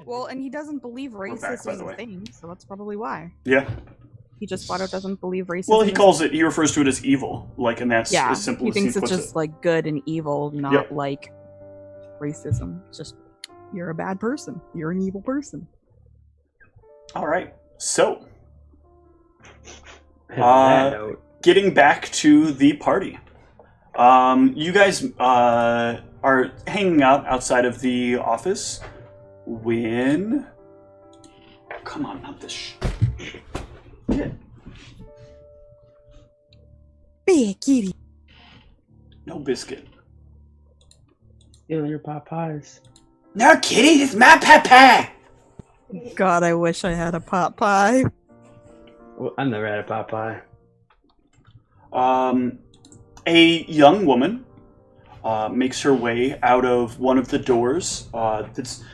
Well, and he doesn't believe We're back, racist by is the a way. thing, so that's probably why. Yeah. He just flat out doesn't believe racism. Well, he refers to it as evil, like, and that's yeah, as simple he as he thinks it's puts just it. like good and evil, not Yep. like racism. It's just you're a bad person. You're an evil person. All right. So, That note. getting back to the party. You guys are hanging out outside of the office when... Come on, not this shit. Big kitty. No biscuit. Stealing your pot pies. No, kitty, it's my papa! God, I wish I had a pot pie. Well, I've never had a pot pie. A young woman makes her way out of one of the doors that's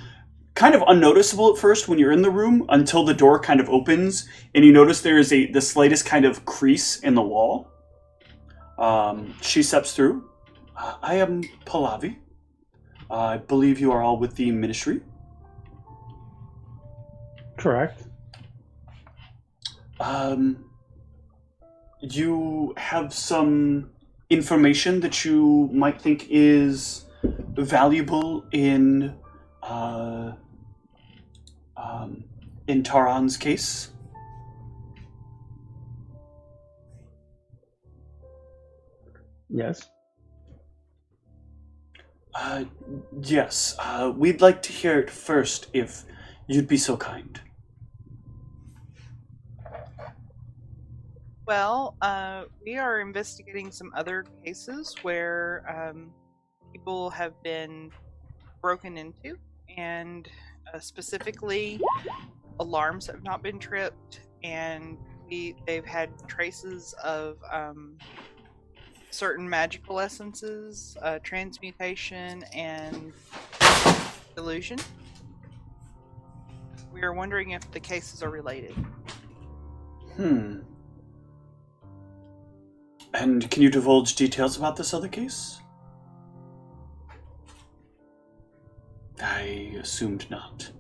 kind of unnoticeable at first when you're in the room until the door kind of opens and you notice there is the slightest kind of crease in the wall. She steps through. I am Pallavi. I believe you are all with the ministry. Correct. You have some information that you might think is valuable in Taran's case. Yes. Yes. We'd like to hear it first, if you'd be so kind. Well, we are investigating some other cases where people have been broken into, and specifically alarms have not been tripped, and they've had traces of certain magical essences, transmutation, and illusion. We are wondering if the cases are related. And can you divulge details about this other case? I assumed not.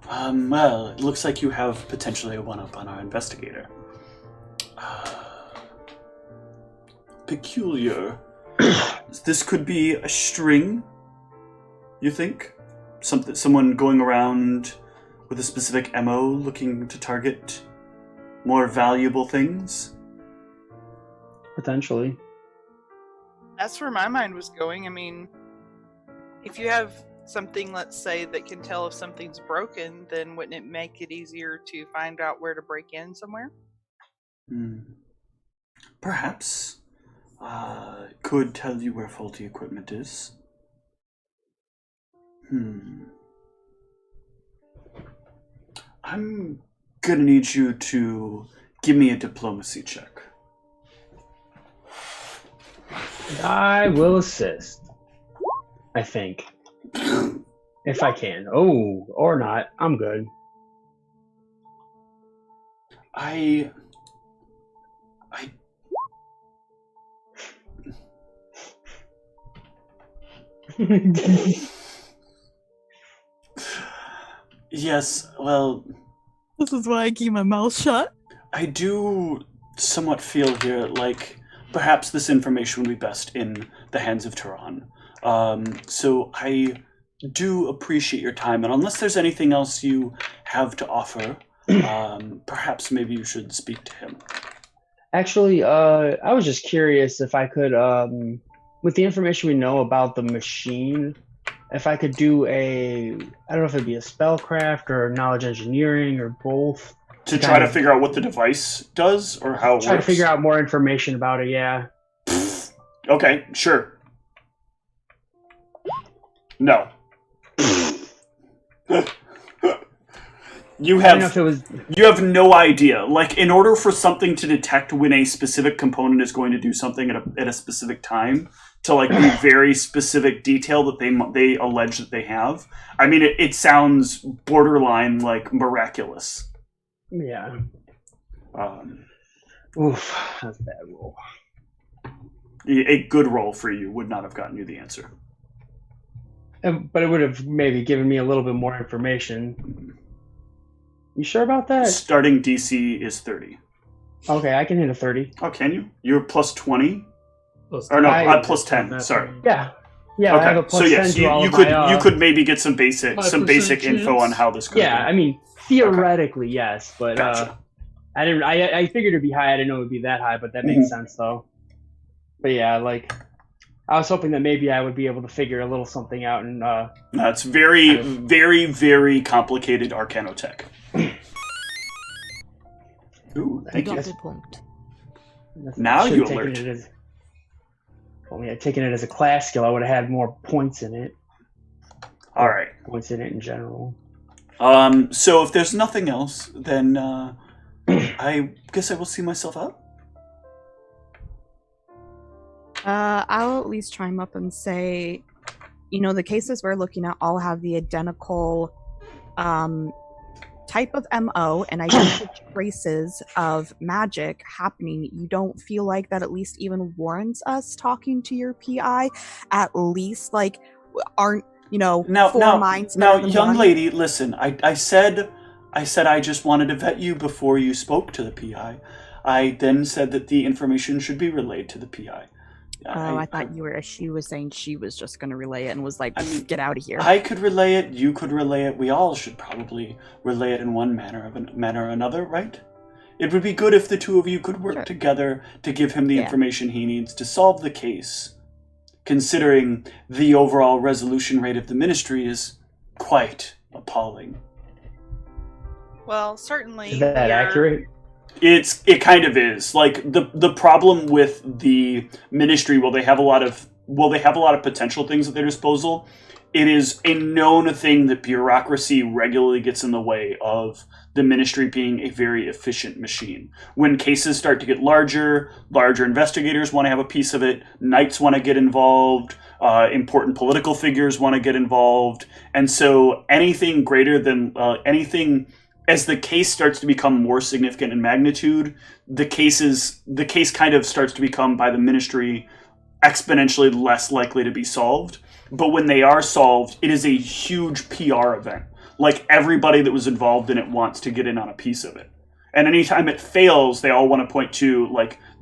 Well, it looks like you have potentially a one-up on our investigator. Peculiar. This could be a string, you think? Someone going around with a specific MO looking to target more valuable things? Potentially. That's where my mind was going. I mean, if you have something, let's say, that can tell if something's broken, then wouldn't it make it easier to find out where to break in somewhere? Perhaps. Could tell you where faulty equipment is. I'm gonna need you to give me a diplomacy check. I will assist. I think. If I can. Oh, or not. I'm good. Yes, well, This is why I keep my mouth shut. I do somewhat feel here like perhaps this information would be best in the hands of Tehran. So I do appreciate your time, and unless there's anything else you have to offer, perhaps maybe you should speak to him. Actually, I was just curious if I could, with the information we know about the machine, if I could do I don't know if it'd be a spellcraft or knowledge engineering or both. To try to figure out what the device does or how it works? Try to figure out more information about it, yeah. Okay, sure. No. You have no idea. Like, in order for something to detect when a specific component is going to do something at a specific time, to like be very specific detail that they allege that they have, I mean, it sounds borderline like miraculous. Yeah. Oof, that's a bad roll. A good roll for you would not have gotten you the answer. But it would have maybe given me a little bit more information. You sure about that? Starting DC is 30. Okay, I can hit a 30. Oh, can you? You're plus 20? Plus Or no, I- plus 10. Sorry. Yeah. Yeah, I have a Okay, plus so yes, 10 to all you of could my, you could maybe get some 5% basic info on chance? how this could Yeah, I mean, theoretically, yes, but Gotcha. I didn't. I figured it'd be high. I didn't know it would be that high, but that Mm-hmm. makes sense though. But yeah, like I was hoping that maybe I would be able to figure a little something out. And It's very, very, very complicated arcanotech. Ooh, thank you. Doppelpunkt. Now should've you taken alert. it as- If only I'd taken it as a class skill, I would have had more points in it. All right. Points in it in general. So if there's nothing else, then I guess I will see myself out. I'll at least chime up and say, the cases we're looking at all have the identical type of MO and identical traces of magic happening. You don't feel like that at least even warrants us talking to your PI? At least, aren't, four minds better Now, than young one? lady, listen. I said I just wanted to vet you before you spoke to the PI. I then said that the information should be relayed to the PI. Oh, I thought she was saying she was just going to relay it and was like, I mean, get out of here. I could relay it. You could relay it. We all should probably relay it in one manner or another, right? It would be good if the two of you could work together to give him the information he needs to solve the case, considering the overall resolution rate of the ministry is quite appalling. Well, certainly. Is that accurate? It kind of is. Like the problem with the ministry, they have a lot of potential things at their disposal. It is a known thing that bureaucracy regularly gets in the way of the ministry being a very efficient machine. When cases start to get larger investigators want to have a piece of it, knights want to get involved, important political figures want to get involved, and so anything greater than as the case starts to become more significant in magnitude, the case kind of starts to become, by the ministry, exponentially less likely to be solved. But when they are solved, it is a huge PR event. Like, everybody that was involved in it wants to get in on a piece of it. And anytime it fails, they all want to point to,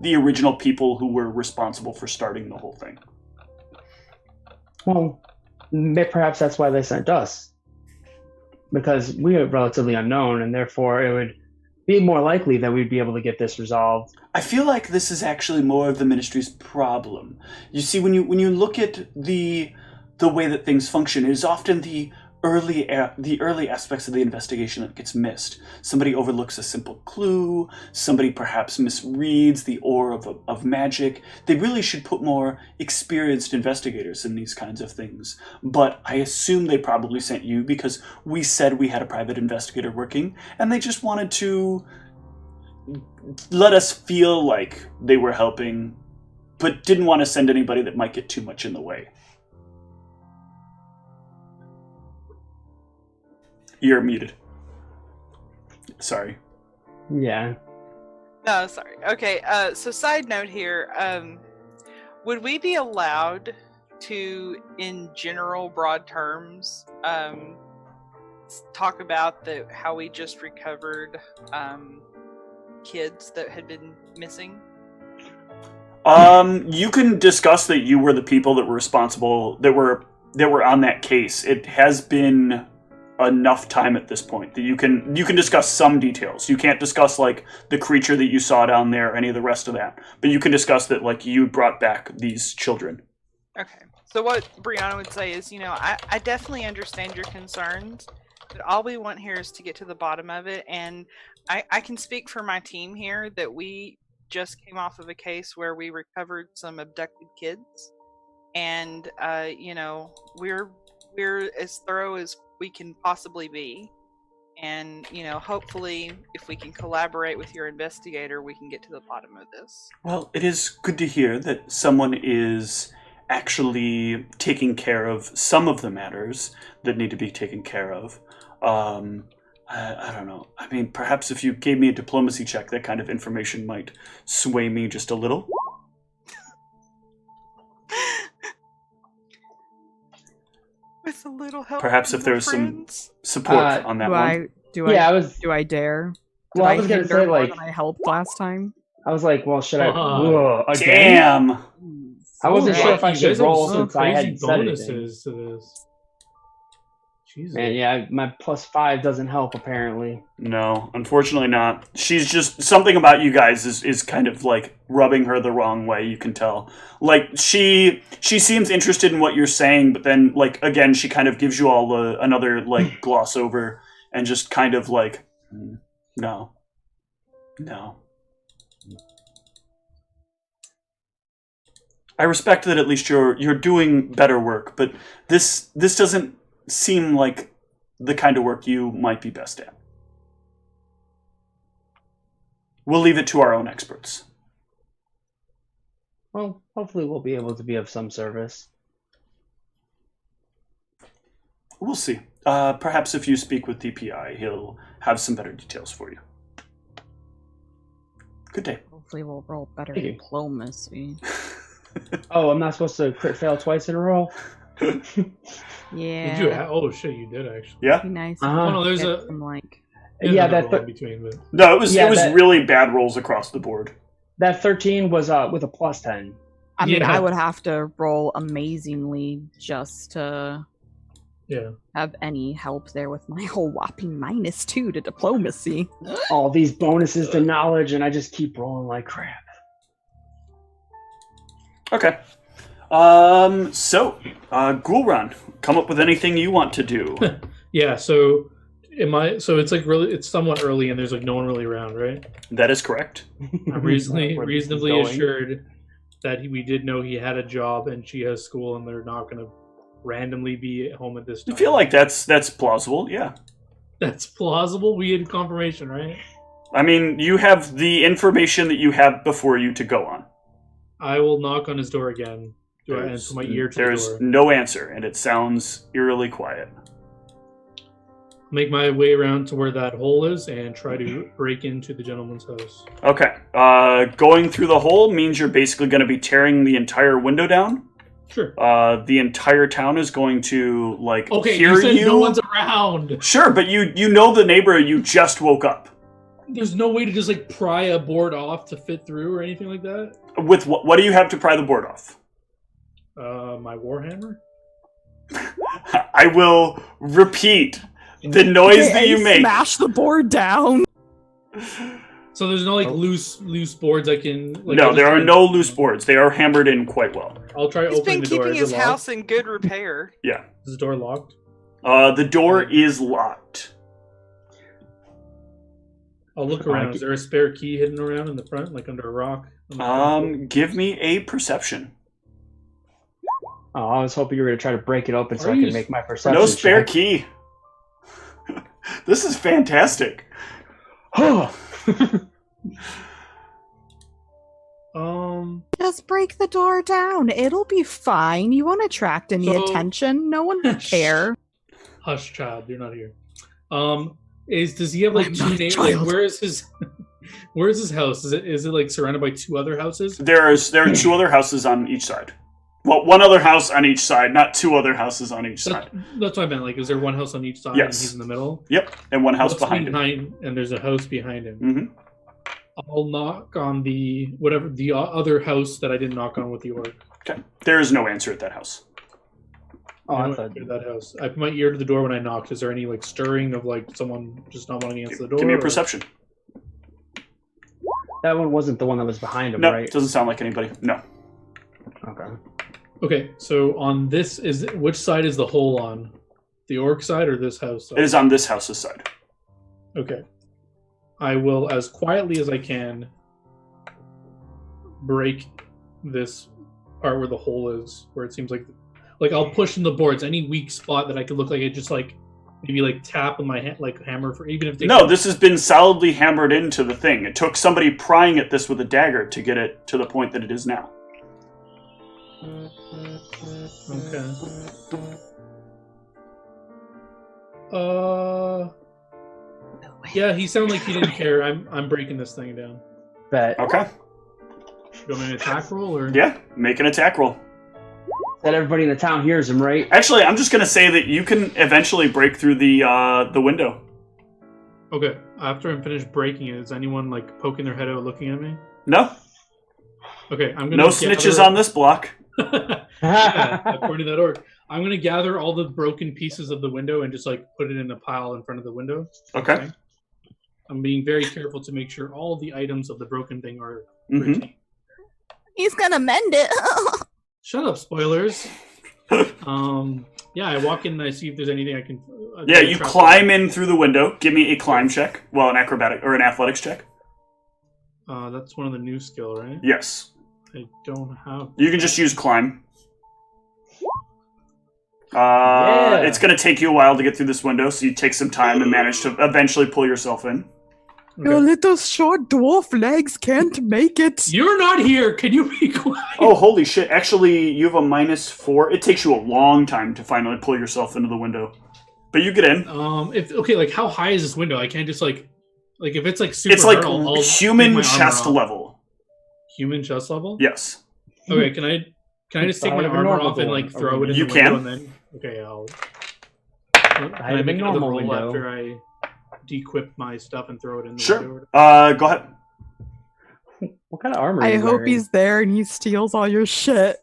the original people who were responsible for starting the whole thing. Well, perhaps that's why they sent us. Because we are relatively unknown, and therefore it would be more likely that we'd be able to get this resolved. I feel like this is actually more of the ministry's problem. You see, when you look at the way that things function, it is often the early aspects of the investigation that gets missed. Somebody overlooks a simple clue. Somebody perhaps misreads the ore of magic. They really should put more experienced investigators in these kinds of things. But I assume they probably sent you because we said we had a private investigator working, and they just wanted to let us feel like they were helping, but didn't want to send anybody that might get too much in the way. You're muted. Sorry. Yeah. No, sorry. Okay, so side note here, would we be allowed to, in general broad terms, talk about how we just recovered kids that had been missing? You can discuss that you were the people that were responsible, that were on that case. It has been enough time at this point that you can discuss some details. You can't discuss the creature that you saw down there or any of the rest of that, but you can discuss that you brought back these children. Okay, so what Brianna would say is, I definitely understand your concerns, but all we want here is to get to the bottom of it, and I can speak for my team here that we just came off of a case where we recovered some abducted kids, and we're as thorough as we can possibly be, and hopefully if we can collaborate with your investigator, we can get to the bottom of this. Well, it is good to hear that someone is actually taking care of some of the matters that need to be taken care of. I don't know. I mean, perhaps if you gave me a diplomacy check, that kind of information might sway me just a little. With a little help. Perhaps from if the there's some friends. support on that Do one. I? Do Yeah, I? I was. Do I dare? Well, I was gonna hinder say more like than I helped last time. I was like, well, should I? God. Whoa, again? Damn! I wasn't So sure if I lucky. You should guys have roll some since I crazy hadn't said anything. bonuses to this. Jesus. Man, yeah, my +5 doesn't help apparently. No, unfortunately not. She's just something about you guys is kind of like rubbing her the wrong way. You can tell. Like she seems interested in what you're saying, but then like again, she kind of gives you all another like gloss over and just kind of like, no. I respect that at least you're doing better work, but this doesn't seem like the kind of work you might be best at. We'll leave it to our own experts. Well, hopefully we'll be able to be of some service. We'll see. Perhaps if you speak with DPI, he'll have some better details for you. Good day. Hopefully, we'll roll better Thank you. diplomacy. Oh, I'm not supposed to crit fail twice in a row? Yeah. Did you? Oh shit, you did actually. Yeah? Be nice. if Uh-huh. we Oh no, there's get a some, like. Yeah, another that roll in between, but No, it was Yeah, that- really bad rolls across the board. That 13 was with a +10. I mean, Yeah. I would have to roll amazingly just to yeah. have any help there with my whole whopping -2 to diplomacy. All these bonuses to knowledge, and I just keep rolling like crap. Okay. Ghoulrun, come up with anything you want to do. Yeah, so it's like really it's somewhat early and there's like no one really around, right? That is correct. I'm Where this is reasonably going. assured that we did know he had a job and she has school and they're not gonna randomly be at home at this I time. feel like that's plausible, yeah. That's plausible. We had confirmation, right? I mean, you have the information that you have before you to go on. I will knock on his door again. Do I There's- put my ear to the There's door? no answer, and it sounds eerily quiet. Make my way around to where that hole is and try to break into the gentleman's house. Okay. Going through the hole means you're basically going to be tearing the entire window down. Sure. The entire town is going to like Okay, hear you said no one's around. Sure, but you know the neighborhood. You just woke up. There's no way to just like pry a board off to fit through or anything like that. With what do you have to pry the board off? My warhammer. I will repeat the noise that you make. Smash the board down. So there's no like loose boards I can. Like, No, I'll there just are try- no loose boards. They are hammered in quite well. I'll try He's opening been the door. keeping Is his it locked? house in good repair. Yeah. Is the door locked? The door is locked. I'll look around. Is there a spare key hidden around in the front, like under a rock? Give me a perception. Oh, I was hoping you were going to try to break it open so Are I you could make my perception No spare check. key. This is fantastic. Just break the door down. It'll be fine. You won't attract any So- attention. No one will care. Hush, child. You're not here. Does he have like I'm two not a neighbors? Like, child. where is his house? Is it like surrounded by two other houses? There are two other houses on each side. Well, one other house on each side, not two other houses on each side. That's what I meant. Like, is there one house on each side Yes. and he's in the middle? Yep, and one house What's behind him. and there's a house behind him. Mm-hmm. I'll knock on the other house that I didn't knock on with the orc. Okay. There is no answer at that house. Oh, I I thought went to that house. I put my ear to the door when I knocked. Is there any like stirring of like someone just not wanting to answer the door? Give me a or- perception. that one wasn't the one that was behind him, No, right? doesn't sound like anybody. No. Okay. Okay, so on this which side is the hole on? The orc side or this house side? It is on this house's side. Okay. I will, as quietly as I can, break this part where the hole is, where it seems like I'll push in the boards, any weak spot that I could look like it, just like maybe like tap with my like hammer for even if they No, this has been solidly hammered into the thing. It took somebody prying at this with a dagger to get it to the point that it is now. Okay. Yeah, he sounded like he didn't care. I'm breaking this thing down. Bet. Okay. You want me to attack roll or? Yeah, make an attack roll. That everybody in the town hears him, right? Actually, I'm just going to say that you can eventually break through the window. Okay. After I'm finished breaking it, is anyone like poking their head out looking at me? No. Okay, I'm gonna No snitches on this block. Yeah, according to that orc. I'm gonna gather all the broken pieces of the window and just like put it in a pile in front of the window. Okay. I'm being very careful to make sure all the items of the broken thing are Mm-hmm. retained. He's gonna mend it. Shut up, spoilers. Yeah, I walk in and I see if there's anything I can. Yeah, you climb in through the window. Give me a climb check. Well, an acrobatic or an athletics check. That's one of the new skill, right? Yes. I don't have. You can just use climb. Yeah. It's going to take you a while to get through this window, so you take some time and manage to eventually pull yourself in. Your little short dwarf legs can't make it. You're not here. Can you be quiet? Oh, holy shit. Actually, you have a -4. It takes you a long time to finally pull yourself into the window. But you get in. Like how high is this window? I can't just like if it's like super. It's like hard, I'll human take my chest armor off. level. Human chest level? Yes. Okay, can I just take my armor off and like throw it in You the window can. and then okay, I'll can I make another roll window. after I de-equip my stuff and throw it in the Sure. window? Go ahead. What kind of armor? I are you hope wearing? he's there and he steals all your shit.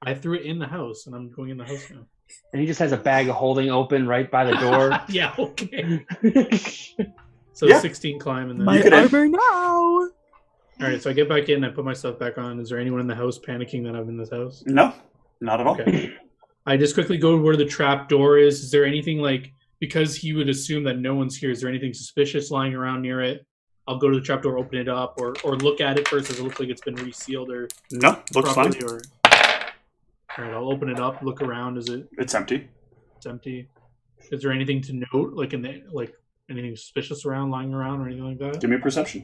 I threw it in the house and I'm going in the house now. And he just has a bag of holding open right by the door. Yeah, okay. So Yeah. 16 climb and then My get in. armor now. Alright, so I get back in, I put my stuff back on. Is there anyone in the house panicking that I'm in this house? No, not at all. Okay. I just quickly go to where the trap door is. Is there anything like, because he would assume that no one's here, is there anything suspicious lying around near it? I'll go to the trap door, open it up, or look at it first. Does it look like it's been resealed or No, looks fine. properly? Or... Alright, I'll open it up, look around. Is it It's empty. it's empty? Is there anything to note, like in the anything suspicious around, lying around, or anything like that? Give me a perception.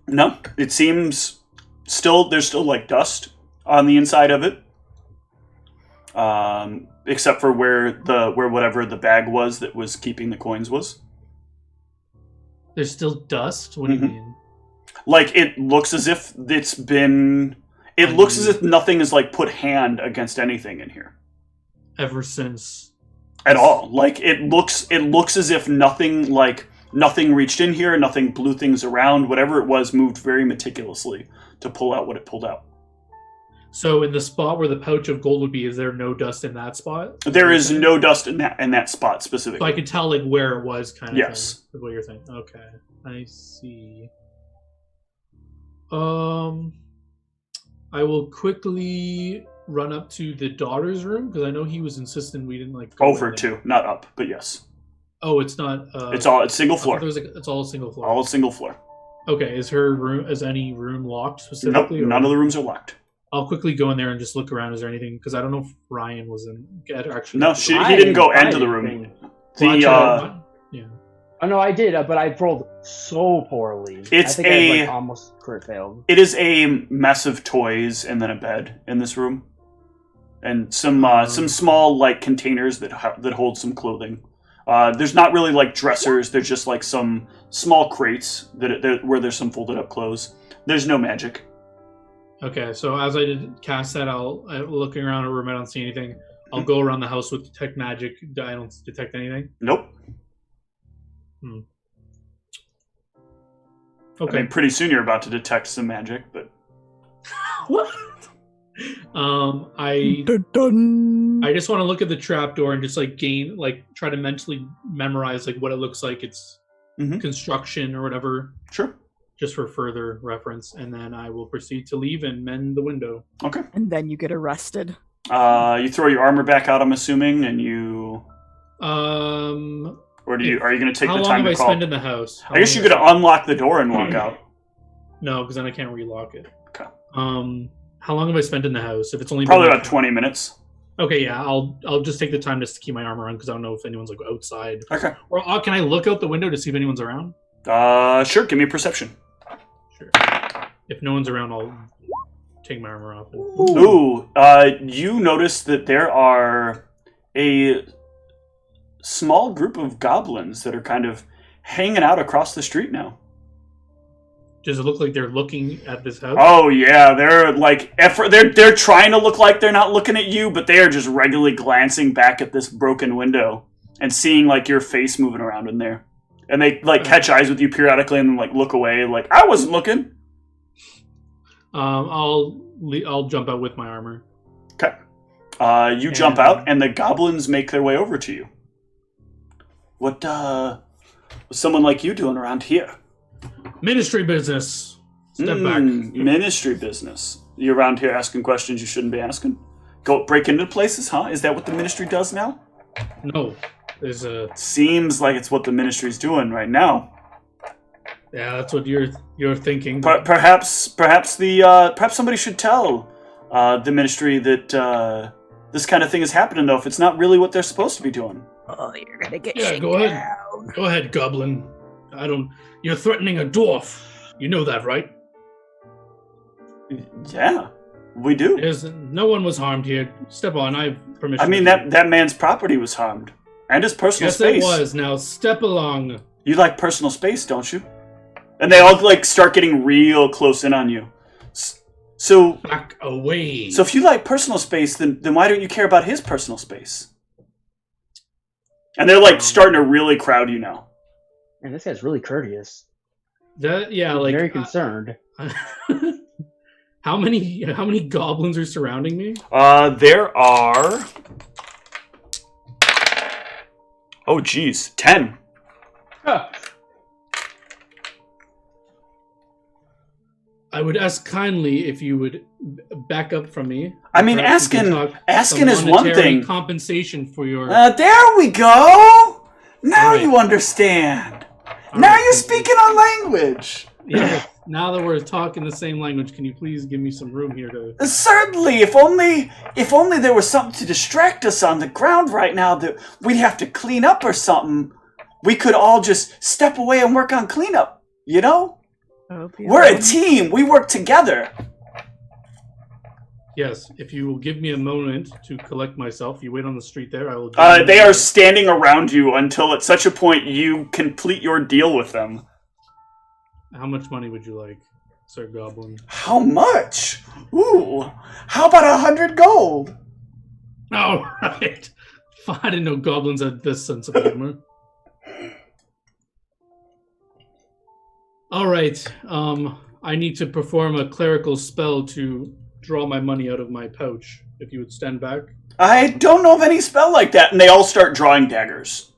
No, it seems there's still like dust on the inside of it. Except for where whatever the bag was that was keeping the coins was. There's still dust? What do you Mhm. mean? Like it looks as if it's been. It looks as if nothing is like put hand against anything in here Ever since at all. Like it looks as if nothing reached in here, nothing blew things around. Whatever it was moved very meticulously to pull out what it pulled out. So in the spot where the pouch of gold would be, is there no dust in that spot? There is no dust in that spot So specifically. I could tell like where it was, kind of. Yes. Thing, is what you're saying. Okay, I see. I will quickly run up to the daughter's room because I know he was insistent we didn't like. Go Over in there. 2, not up, but yes. Oh, it's not. It's single floor. It's all single floor. All single floor. Okay, is her room? Is any room locked Nope, specifically? or- none of the rooms are locked. I'll quickly go in there and just look around. Is there anything? Because I don't know if Ryan was in. Actually, No, he didn't go into the room. Yeah. Oh no, I did, but I rolled so poorly. It's I think I almost crit failed. It is a mess of toys and then a bed in this room, and some small like containers that hold some clothing. There's not really like dressers. There's just like some small crates where there's some folded up clothes. There's no magic. Okay, so as I did cast that, I'll looking around a room. I don't see anything. I'll go around the house with detect magic. I don't detect anything. Nope. Okay. I mean, pretty soon you're about to detect some magic, but What? I Dun-dun. just want to look at the trapdoor and just like try to mentally memorize like what it looks like, its Mhm. construction or whatever, sure. just for further reference, and then I will proceed to leave and mend the window. Okay. And then you get arrested. You throw your armor back out, I'm assuming, and you. Or are you going to take How the long time have to I call? spent in the house? I guess you could unlock the door and walk out. No, because then I can't relock it. Okay. How long have I spent in the house? If it's only Probably been, about 20 minutes. Okay, yeah, I'll just take the time just to keep my armor on because I don't know if anyone's like outside. Okay. Or can I look out the window to see if anyone's around? Sure. Give me a perception. Sure. If no one's around, I'll take my armor off. Ooh. You notice that there are a small group of goblins that are kind of hanging out across the street now. Does it look like they're looking at this house? Oh yeah, they're like they're trying to look like they're not looking at you, but they are just regularly glancing back at this broken window and seeing like your face moving around in there. And they like catch eyes with you periodically and then like look away like I wasn't looking. I'll jump out with my armor. Okay. You jump out and the goblins make their way over to you. What was someone like you doing around here? Ministry business. Step back. Ministry business. You around here asking questions you shouldn't be asking? Go break into places, huh? Is that what the ministry does now? No. There's a... Seems like it's what the ministry's doing right now. Yeah, that's what you're thinking. Perhaps somebody should tell the ministry that this kind of thing is happening, though, if it's not really what they're supposed to be doing. Oh, you're gonna get Yeah, shaken go ahead. down. Go ahead, goblin. You're threatening a dwarf. You know that, right? Yeah, we do. No one was harmed here. Step on. I have permission. I mean, that man's property was harmed. And his personal space. Yes, it was. Now step along. You like personal space, don't you? And they all like start getting real close in on you. So back away. So if you like personal space, then why don't you care about his personal space? And they're like starting to really crowd you now. Man, this guy's really courteous. Very concerned. How many goblins are surrounding me? There are. Oh, geez, 10. Huh. I would ask kindly if you would back up from me. I mean, asking is one thing. Compensation for your. There we go. Now right. You understand. All now right, you're speaking on language. Yeah. Now that we're talking the same language, can you please give me some room here to? Certainly. If only there was something to distract us on the ground right now that we'd have to clean up or something. We could all just step away and work on cleanup. You know? We're a team. We work together. Yes, if you will give me a moment to collect myself, you wait on the street there, I will... They are standing around you until at such a point you complete your deal with them. How much money would you like, Sir Goblin? How much? Ooh, how about 100 gold? All right. I didn't know goblins had this sense of humor. All right. I need to perform a clerical spell to draw my money out of my pouch. If you would stand back. I don't know of any spell like that, and they all start drawing daggers.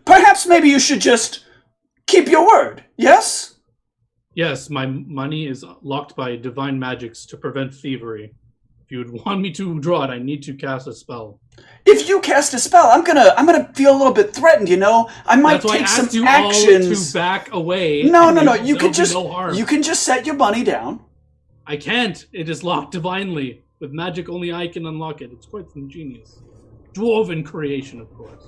Perhaps maybe you should just keep your word, yes? Yes, my money is locked by divine magics to prevent thievery. If you would want me to draw it, I need to cast a spell. If you cast a spell, I'm gonna feel a little bit threatened. You know, I might take some actions. All to back away. No. You can just set your money down. I can't. It is locked divinely. With magic, only I can unlock it. It's quite ingenious. Dwarven creation, of course.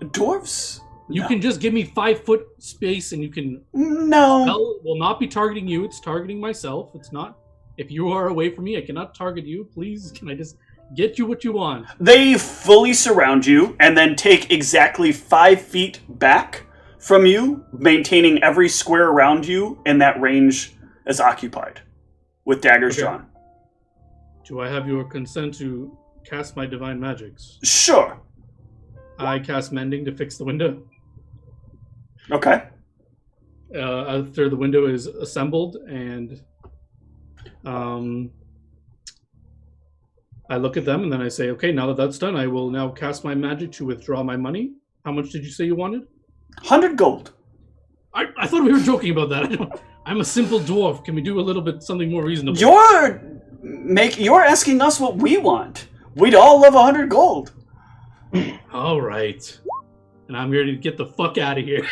Dwarves? You can just give me 5 foot space, and you can. No. Spell will not be targeting you. It's targeting myself. It's not. If you are away from me, I cannot target you. Please, can I just get you what you want? They fully surround you and then take exactly 5 feet back from you, maintaining every square around you in that range as occupied, with daggers drawn. Do I have your consent to cast my divine magics? Sure. I cast mending to fix the window. Okay. After the window is assembled and I look at them and then I say, okay, now that that's done, I will now cast my magic to withdraw my money. How much did you say you wanted? 100 gold. I thought we were joking about that. I'm a simple dwarf. Can we do a little bit something more reasonable? You're asking us what we want. We'd all love 100 gold. All right. And I'm ready to get the fuck out of here.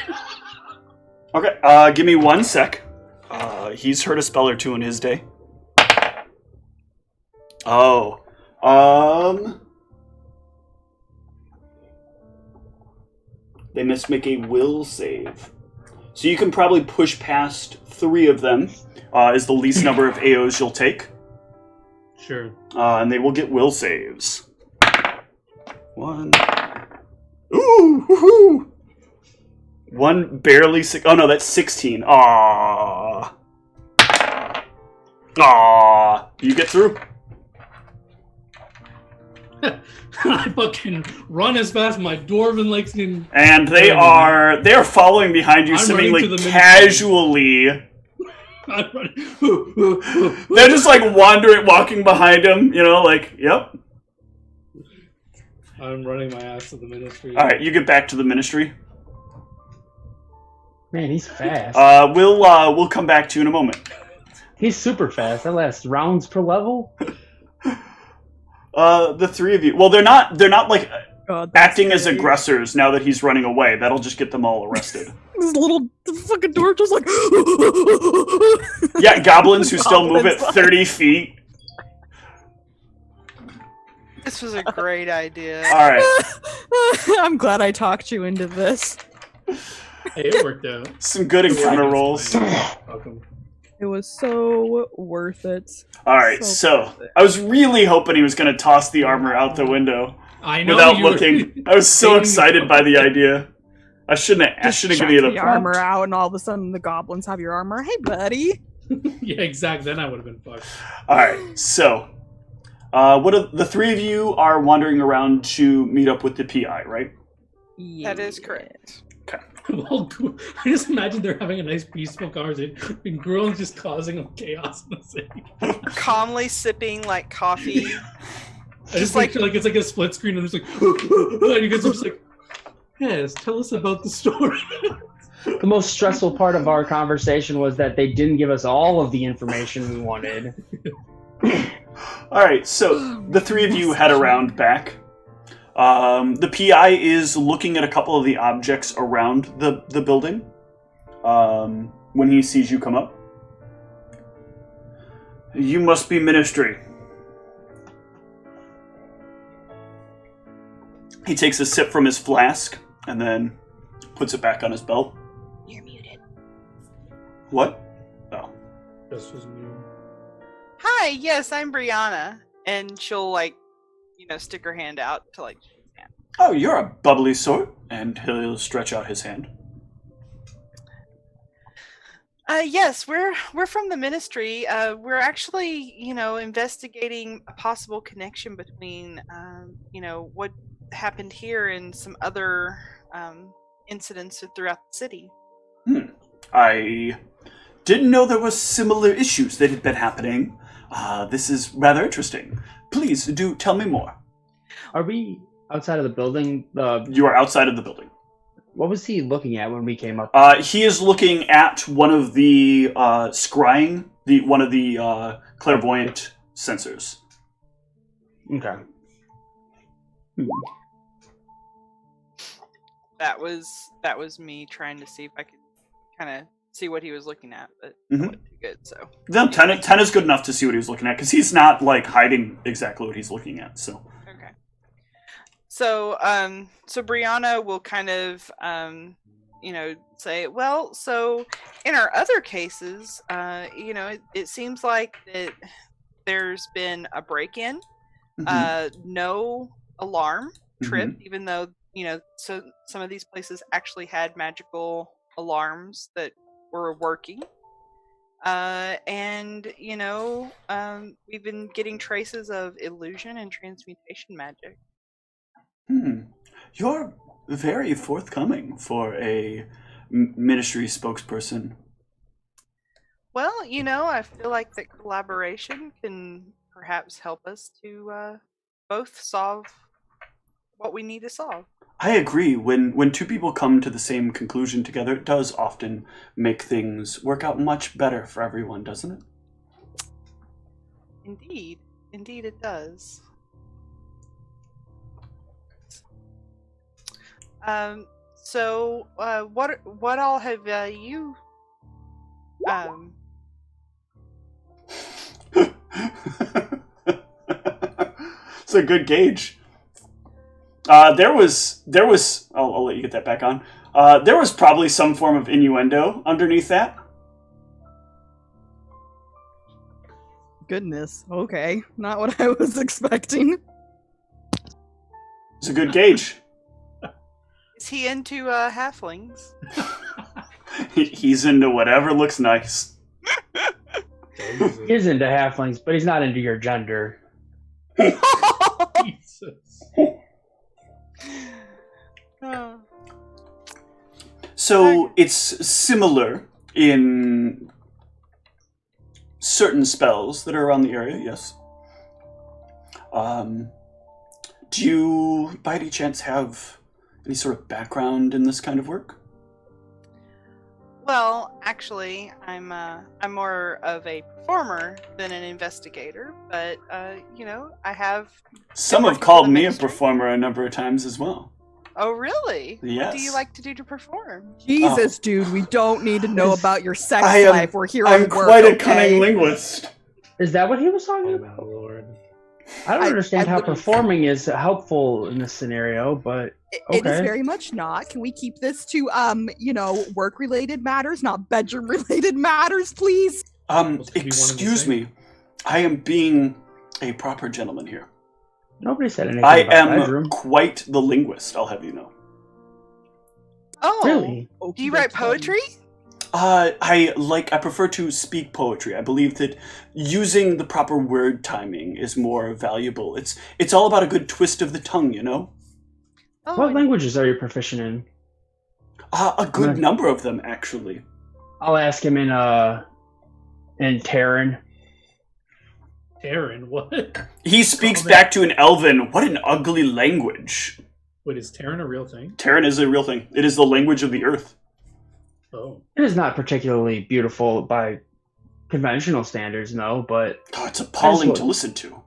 Okay, give me 1 sec. He's heard a spell or two in his day. Oh. They must make a will save. So you can probably push past 3 of them, is the least number of AOs you'll take. Sure. And they will get will saves. 1. Ooh! Woohoo! One barely oh no, that's 16. Aww. Aww. You get through. I fucking run as fast as my dwarven legs can. And they're following behind you, I'm seemingly running to the casually. I'm running. They're just like walking behind him, yep. I'm running my ass to the ministry. Alright, you get back to the ministry. Man, he's fast. We'll come back to you in a moment. He's super fast. That lasts rounds per level. The three of you. Well, they're not like God, that's acting as scary. aggressors now that he's running away. That'll just get them all arrested. This little fucking door just like. Yeah, goblins who still move at Goblins. 30 feet. This was a great idea. Alright. I'm glad I talked you into this. Hey, it worked out. Some good encounter rolls. Welcome. It was so worth it. Alright, so I was really hoping he was going to toss the armor out the window I know without you were- looking. I was so excited by the idea. I shouldn't have Chuck given you the the armor out, and all of a sudden the goblins have your armor. Hey, buddy. Yeah, exactly. Then I would have been fucked. Alright, so the three of you are wandering around to meet up with the PI, right? That is correct. Well, I just imagine they're having a nice, peaceful conversation, and Gruel's just causing chaos in the city. Calmly sipping like coffee. I just like it's like a split screen. I'm just like, and you guys are just like, yes, tell us about the story. The most stressful part of our conversation was that they didn't give us all of the information we wanted. Alright, so the three of you head around back. The PI is looking at a couple of the objects around the building when he sees you come up. You must be ministry. He takes a sip from his flask and then puts it back on his belt. You're muted. What? Oh. This was new. Hi, yes, I'm Brianna. And she'll stick her hand out to shake his hand. Oh, you're a bubbly sort. And he'll stretch out his hand. Yes, we're from the ministry. We're actually, investigating a possible connection between, what happened here and some other incidents throughout the city. I didn't know there were similar issues that had been happening. This is rather interesting. Please, do tell me more. Are we outside of the building? You are outside of the building. What was he looking at when we came up? He is looking at one of the scrying, one of the clairvoyant sensors. Okay. That was me trying to see if I could kind of see what he was looking at, but Mhm. it wasn't too good. So No, 10 is good enough to see what he was looking at, because he's not, hiding exactly what he's looking at, so. okay. So Brianna will kind of say, well, so in our other cases, it seems like that there's been a break-in, no alarm tripped, even though so some of these places actually had magical alarms that were working, and we've been getting traces of illusion and transmutation magic. You're very forthcoming for a ministry spokesperson. Well, I feel like that collaboration can perhaps help us to both solve what we need to solve. I agree. When two people come to the same conclusion together, it does often make things work out much better for everyone, doesn't it? Indeed it does. So what all have you It's a good gauge. There was. I'll let you get that back on. There was probably some form of innuendo underneath that. Goodness. Okay. Not what I was expecting. It's a good gauge. Is he into halflings? He's into whatever looks nice. He's into halflings, but he's not into your gender. Jesus. So it's similar in certain spells that are around the area, yes. Do you, by any chance, have any sort of background in this kind of work? Well, actually, I'm more of a performer than an investigator, but you know, I have. Some have called me a performer a number of times as well. Oh, really? Yes. What do you like to do to perform? Jesus, dude, we don't need to know about your sex I am- life. We're here on I'm work, quite a okay? cunning linguist. Is that what he was talking Oh about? my lord. I don't understand how wouldn't- performing is helpful in this scenario, but It is okay. very much not. Can we keep this to, you know, work-related matters, not bedroom-related matters, please? Those could be one and the Excuse same. me. I am being a proper gentleman here. Nobody said anything I about am bedroom. quite the linguist, I'll have you know. Oh, Really? Do you write poetry? I prefer to speak poetry. I believe that using the proper word timing is more valuable. It's all about a good twist of the tongue, you know? Oh, What languages are you proficient in? A good Right. number of them, actually. I'll ask him in Terran. Terran, what? He speaks Oh, man. back to an Elven. What an ugly language. Wait, is Terran a real thing? Terran is a real thing. It is the language of the earth. Oh. It is not particularly beautiful by conventional standards, no, but Oh, it's appalling what- to listen to.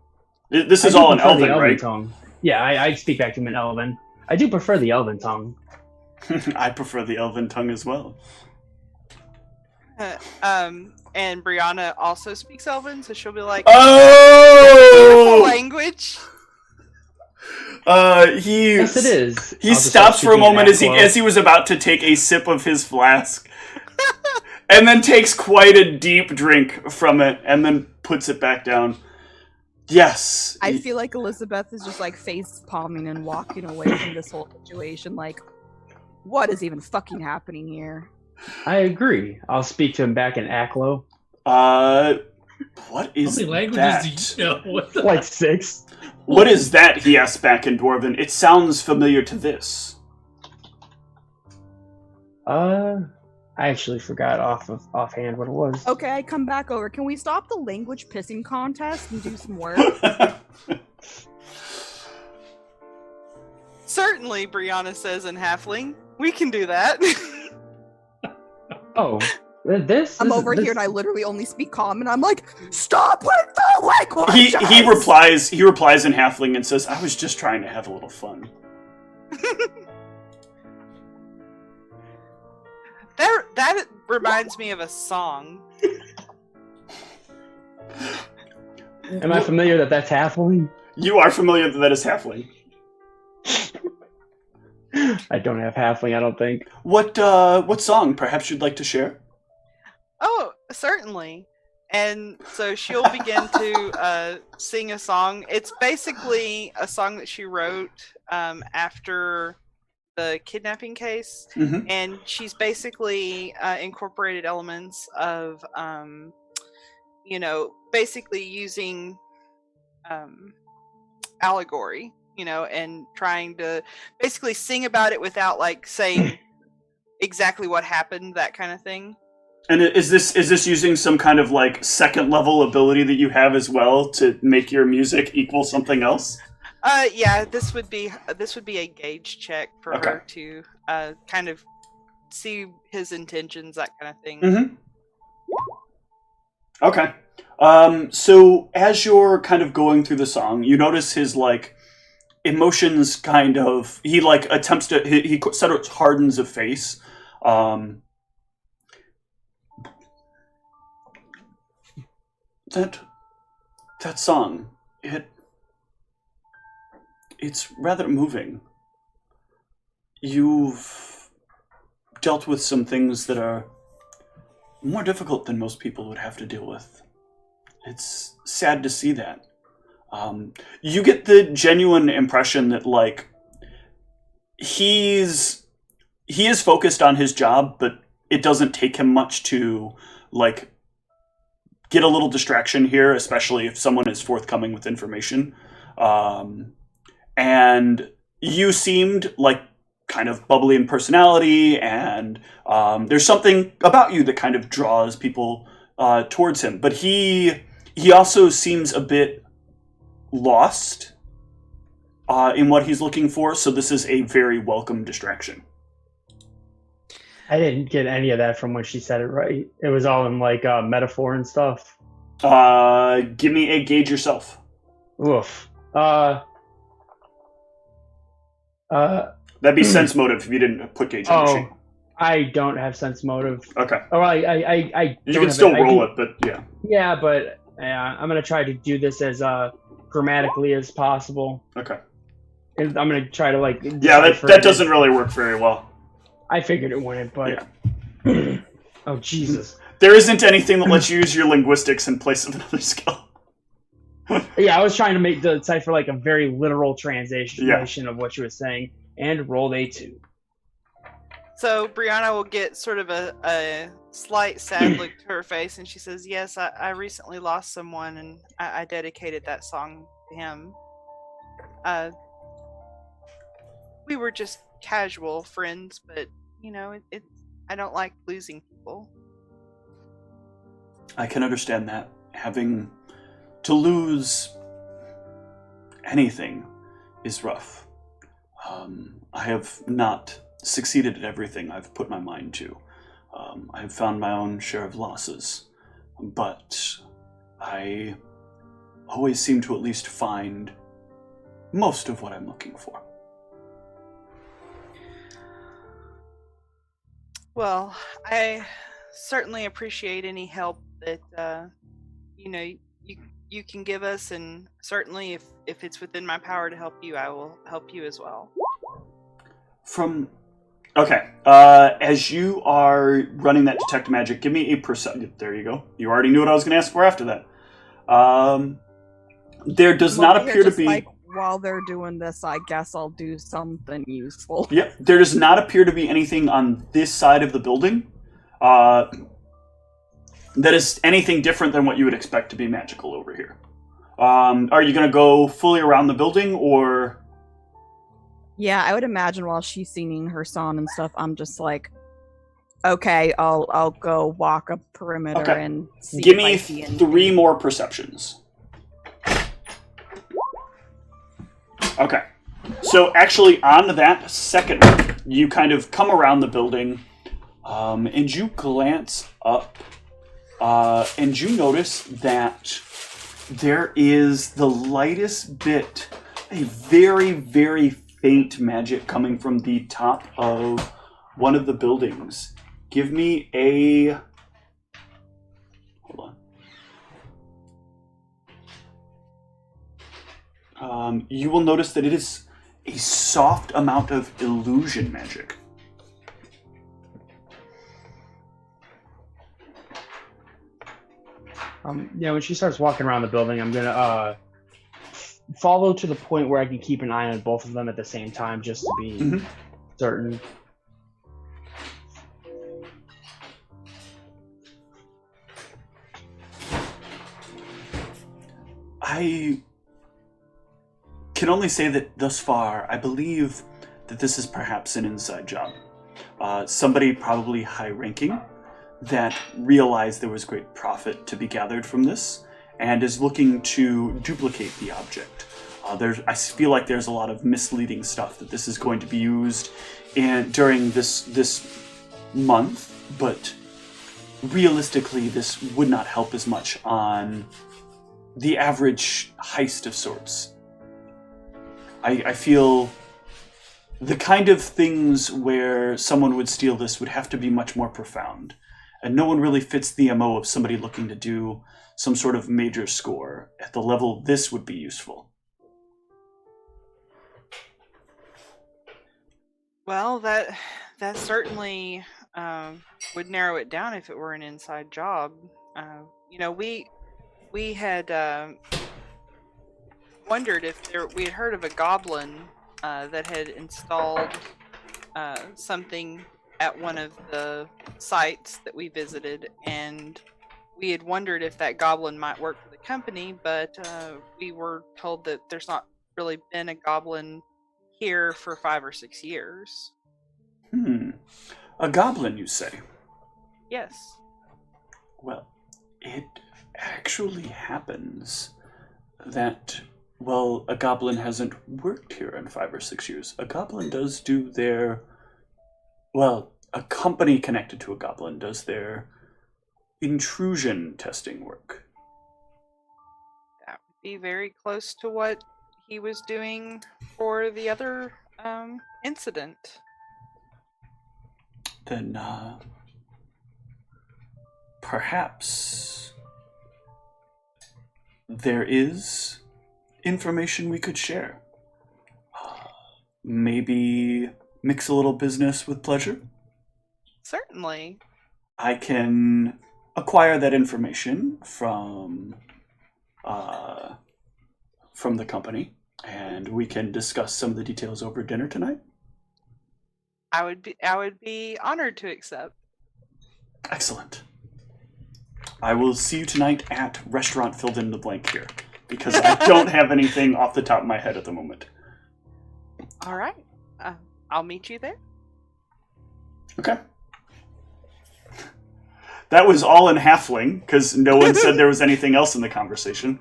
This I is do all in prefer the Elven, right? tongue. Yeah, I speak back to him in Elven. I do prefer the Elven tongue. I prefer the Elven tongue as well. and Brianna also speaks Elven, so she'll be like, beautiful Oh! language. He Yes, it is. He I'll just stops start for a moment speaking as he was about to take a sip of his flask, and then takes quite a deep drink from it, and then puts it back down. Yes. I feel like Elizabeth is just like face palming and walking away from this whole situation. Like, what is even fucking happening here? I agree. I'll speak to him back in Aklo. What is How many languages that? do you know? What the Like 6. What is that? He asks back in Dwarven. It sounds familiar to this. I actually forgot offhand what it was. Okay, I come back over. Can we stop the language pissing contest and do some work? Certainly, Brianna says in Halfling. We can do that. Oh, this. I'm this- over this- here and I literally only speak common. I'm like, stop with the language! He replies in Halfling and says, "I was just trying to have a little fun." That reminds me of a song. Am I familiar that that's halfling? You are familiar that is Halfling. I don't have halfling, I don't think. What song perhaps you'd like to share? Oh, certainly. And so she'll begin to sing a song. It's basically a song that she wrote after the kidnapping case, Mhm. and she's basically incorporated elements of, basically using allegory, and trying to basically sing about it without like saying exactly what happened, that kind of thing. And is this using some kind of like second level ability that you have as well to make your music equal something else? Yeah, this would be a gauge check for Okay. her to kind of see his intentions, that kind of thing. Mm-hmm. Okay. So as you're kind of going through the song, you notice his like emotions kind of he like attempts to he sort of hardens a face. That song, it's rather moving. You've dealt with some things that are more difficult than most people would have to deal with. It's sad to see that. You get the genuine impression that, like, he's he is focused on his job, but it doesn't take him much to like get a little distraction here, especially if someone is forthcoming with information. And you seemed like kind of bubbly in personality, and there's something about you that kind of draws people towards him. But he also seems a bit lost in what he's looking for, so this is a very welcome distraction. I didn't get any of that from when she said it, right? It was all in like metaphor and stuff. Give me a gauge yourself. Oof. That'd be sense motive if you didn't put gauge on the sheet. I don't have sense motive. Okay. Oh, I you can still roll it, but yeah. Yeah, but I'm gonna try to do this as grammatically as possible. Okay. I'm gonna try to like. Yeah, that doesn't really work very well. I figured it wouldn't, but yeah. Oh Jesus! There isn't anything that lets you use your linguistics in place of another skill. Yeah, I was trying to decipher like a very literal translation of what she was saying, and rolled a 2. So Brianna will get sort of a slight sad look to her face, and she says, "Yes, I recently lost someone, and I dedicated that song to him. We were just casual friends, but you know, I don't like losing people." I can understand that. Having to lose anything is rough. I have not succeeded at everything I've put my mind to. I have found my own share of losses, but I always seem to at least find most of what I'm looking for. Well, I certainly appreciate any help that you can give us, and certainly if it's within my power to help you, I will help you as well. As you are running that detect magic, give me a perception. There you go. You already knew what I was going to ask for after that. There does not appear to be... Like, while they're doing this, I guess I'll do something useful. Yep. There does not appear to be anything on this side of the building that is anything different than what you would expect to be magical over here. Are you going to go fully around the building, or... Yeah, I would imagine while she's singing her song and stuff, I'm just like, okay, I'll go walk a perimeter and see. Give me 3 more perceptions. Okay. So actually, on that second one, you kind of come around the building, and you glance up, and you notice that there is the lightest bit, a very, very faint magic coming from the top of one of the buildings. Give me a... Hold on. You will notice that it is a soft amount of illusion magic. When she starts walking around the building, I'm gonna follow to the point where I can keep an eye on both of them at the same time, just to be certain. I can only say that thus far, I believe that this is perhaps an inside job. Somebody probably high-ranking that realized there was great profit to be gathered from this and is looking to duplicate the object. I feel like there's a lot of misleading stuff that this is going to be used during this month, but realistically, this would not help as much on the average heist of sorts. I feel the kind of things where someone would steal this would have to be much more profound, and no one really fits the MO of somebody looking to do some sort of major score at the level this would be useful. Well, that certainly would narrow it down if it were an inside job. We had wondered if we had heard of a goblin that had installed something at one of the sites that we visited, and we had wondered if that goblin might work for the company, but we were told that there's not really been a goblin here for 5 or 6 years. A goblin, you say? Yes. Well, it actually happens that, well, a goblin hasn't worked here in 5 or 6 years. A goblin does do their... Well, a company connected to a goblin does their intrusion testing work. That would be very close to what he was doing for the other incident. Then, perhaps there is information we could share. Maybe mix a little business with pleasure? Certainly. I can acquire that information from the company, and we can discuss some of the details over dinner tonight. I would be honored to accept. Excellent. I will see you tonight at restaurant filled in the blank here, because I don't have anything off the top of my head at the moment. All right. I'll meet you there. Okay. That was all in halfling, because no one said there was anything else in the conversation.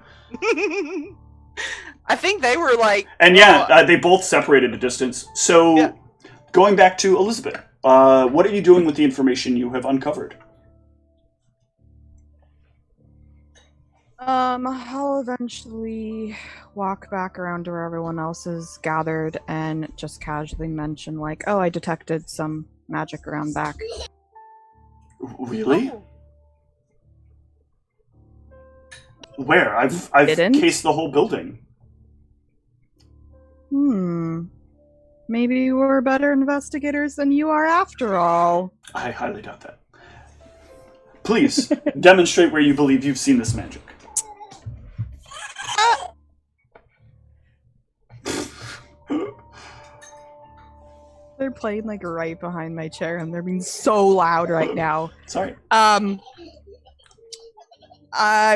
I think they were like... And yeah, they both separated a distance. So, yeah. Going back to Elizabeth, what are you doing with the information you have uncovered? I'll eventually walk back around to where everyone else is gathered and just casually mention, like, oh, I detected some magic around back. Really? Where? I've cased the whole building. Maybe we're better investigators than you are after all. I highly doubt that. Please, demonstrate where you believe you've seen this magic. They're playing like right behind my chair and they're being so loud right now. Sorry. I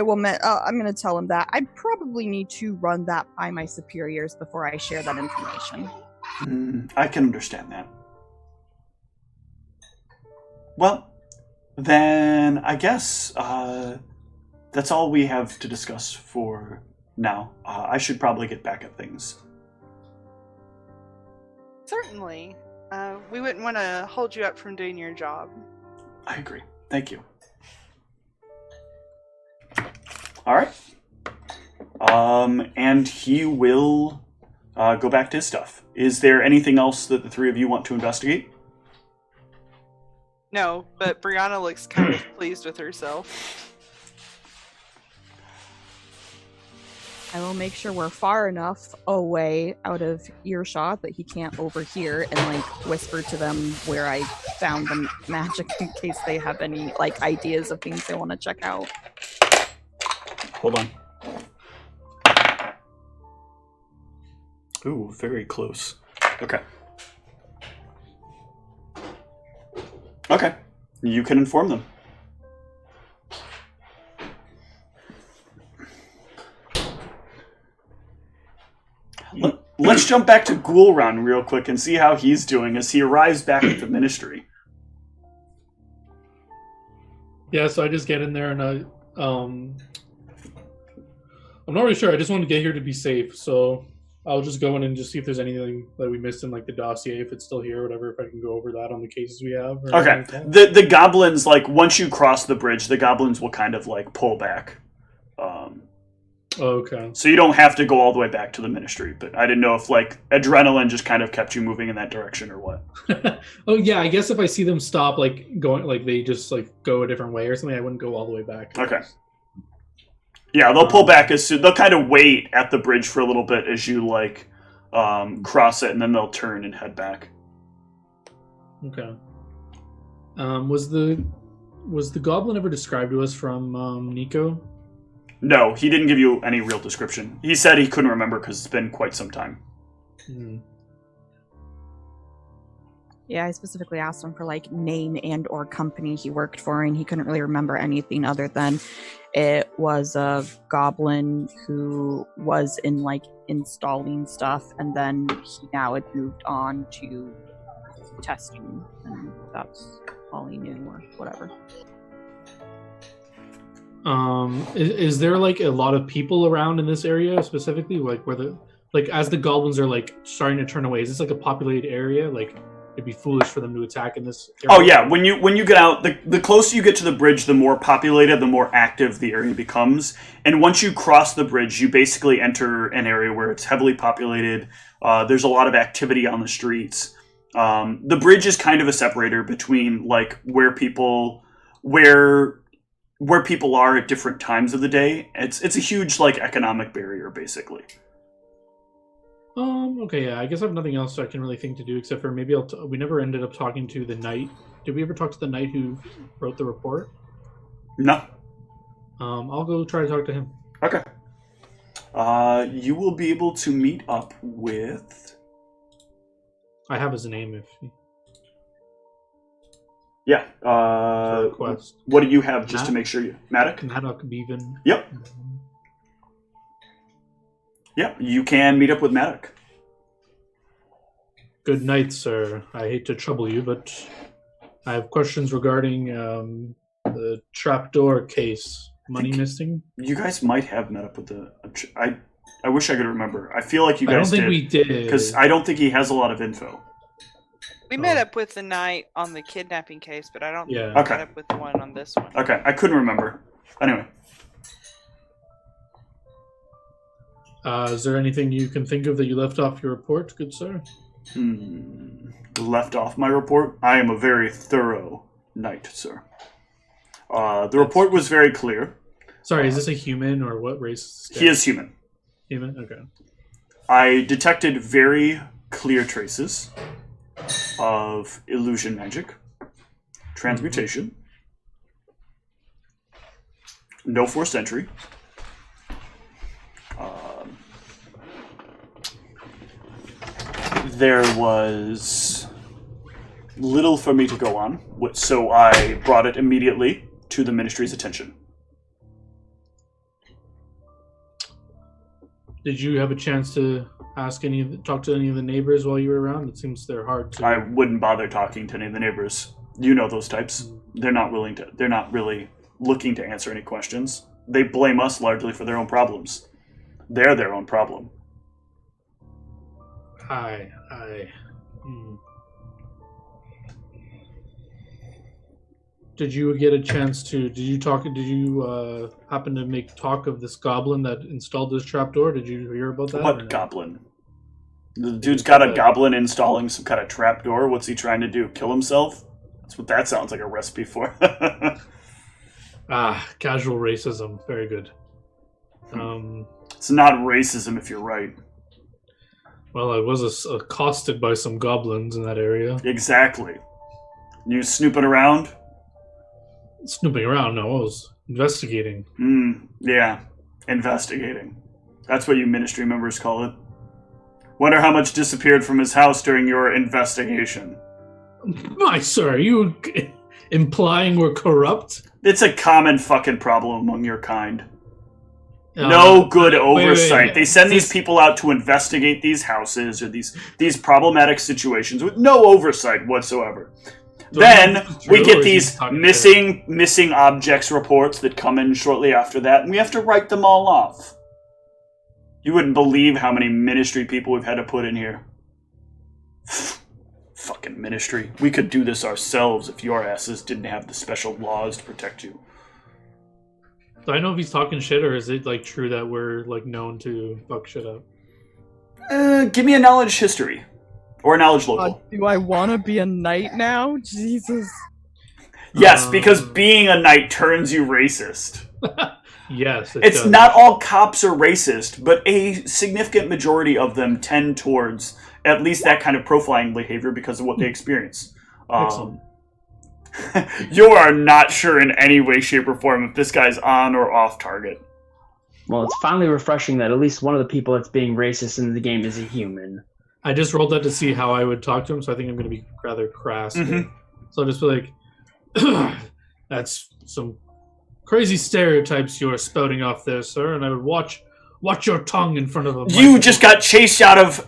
will. I'm going to tell him that I probably need to run that by my superiors before I share that information. I can understand that. Well, then I guess that's all we have to discuss for now. I should probably get back at things. Certainly. We wouldn't want to hold you up from doing your job. I agree. Thank you. All right. And he will go back to his stuff. Is there anything else that the three of you want to investigate? No, but Brianna looks kind of pleased with herself. I will make sure we're far enough away out of earshot that he can't overhear and like whisper to them where I found the magic in case they have any like ideas of things they want to check out. Hold on. Ooh, very close. Okay. Okay. You can inform them. Let's jump back to Ghoulron real quick and see how he's doing as he arrives back at the ministry. Yeah, so I just get in there and I'm not really sure. I just want to get here to be safe, so I'll just go in and just see if there's anything that we missed in like the dossier, if it's still here, whatever. If I can go over that on the cases we have. Okay. The goblins, like once you cross the bridge, the goblins will kind of like pull back. Okay. So you don't have to go all the way back to the ministry, but I didn't know if like adrenaline just kind of kept you moving in that direction or what. Oh yeah, I guess if I see them stop, like going, like they just like go a different way or something, I wouldn't go all the way back. Okay. Yeah, they'll pull back as soon. They'll kind of wait at the bridge for a little bit as you like cross it, and then they'll turn and head back. Okay. Was the goblin ever described to us from Nico? No, he didn't give you any real description. He said he couldn't remember because it's been quite some time. Yeah, I specifically asked him for like name and or company he worked for, and he couldn't really remember anything other than it was a goblin who was in like installing stuff, and then he now had moved on to testing, and that's all he knew or whatever. Is there like a lot of people around in this area specifically, like where the as the goblins are like starting to turn away? Is this like a populated area? Like it'd be foolish for them to attack in this area? Oh yeah, when you get out, the closer you get to the bridge, the more populated, the more active the area becomes. And once you cross the bridge, you basically enter an area where it's heavily populated. There's a lot of activity on the streets. The bridge is kind of a separator between like where people are at different times of the day. It's a huge like economic barrier, basically. Okay, yeah. I guess I have nothing else I can really think to do except for maybe we never ended up talking to the knight. Did we ever talk to the knight who wrote the report? No. I'll go try to talk to him. Okay. You will be able to meet up with. I have his name if. Yeah. Request. What do you have just to make sure you Maddock? Maddock Bevan. Yep. Yep. You can meet up with Maddock. Good night, sir. I hate to trouble you, but I have questions regarding the trapdoor case. Money missing? You guys might have met up with the. I wish I could remember. I feel like you guys I don't think did, we did. because I don't think he has a lot of info. We met up with the knight on the kidnapping case, but I don't think we Okay. met up with the one on this one. Okay, I couldn't remember. Anyway. Is there anything you can think of that you left off your report, good sir? Left off my report? I am a very thorough knight, sir. The report was very clear. Sorry, is this a human or what race? Is this guy? He is human. Human? Okay. I detected very clear traces of illusion magic, transmutation, no forced entry, there was little for me to go on, so I brought it immediately to the ministry's attention. Did you have a chance to talk to any of the neighbors while you were around? It seems they're hard to. I wouldn't bother talking to any of the neighbors. You know those types. They're not really looking to answer any questions. They blame us largely for their own problems. They're their own problem. Did you get a chance to? Did you happen to make talk of this goblin that installed this trapdoor? Did you hear about that? What goblin? The dude's got a goblin installing some kind of trapdoor. What's he trying to do? Kill himself? That's what that sounds like a recipe for. Casual racism. Very good. It's not racism if you're right. Well, I was accosted by some goblins in that area. Exactly. You snooping around? Snooping around? No, I was investigating. Yeah. Investigating. That's what you ministry members call it. Wonder how much disappeared from his house during your investigation. My sir, are you implying we're corrupt? It's a common fucking problem among your kind. No good oversight. Wait. They send these people out to investigate these houses or these problematic situations with no oversight whatsoever. So then we get or is these he missing objects reports that come in shortly after that, and we have to write them all off. You wouldn't believe how many ministry people we've had to put in here. Fucking ministry. We could do this ourselves if your asses didn't have the special laws to protect you. Do I know if he's talking shit, or is it like true that we're like known to fuck shit up? Give me a knowledge history. Or a knowledge local. Do I want to be a knight now? Jesus. Yes, because being a knight turns you racist. Yes. It's not all cops are racist, but a significant majority of them tend towards at least that kind of profiling behavior because of what they experience. You are not sure in any way, shape, or form if this guy's on or off target. Well, it's finally refreshing that at least one of the people that's being racist in the game is a human. I just rolled that to see how I would talk to him, so I think I'm going to be rather crass. Mhm. So I'll just be like, that's some crazy stereotypes you're spouting off there, sir, and I would watch your tongue in front of a You just got chased out of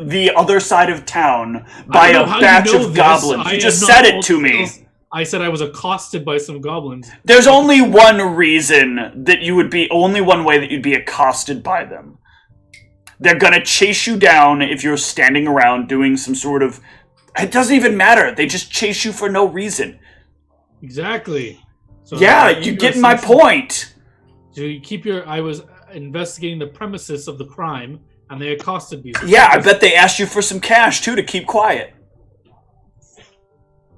the other side of town by a batch of goblins. You just said it to me. I said I was accosted by some goblins. There's only one reason that you would be, only one way that you'd be accosted by them. They're gonna chase you down if you're standing around doing some sort of... It doesn't even matter. They just chase you for no reason. Exactly. So yeah, you get my point. So you keep your... I was investigating the premises of the crime, and they accosted me. Yeah, I bet they asked you for some cash, too, to keep quiet.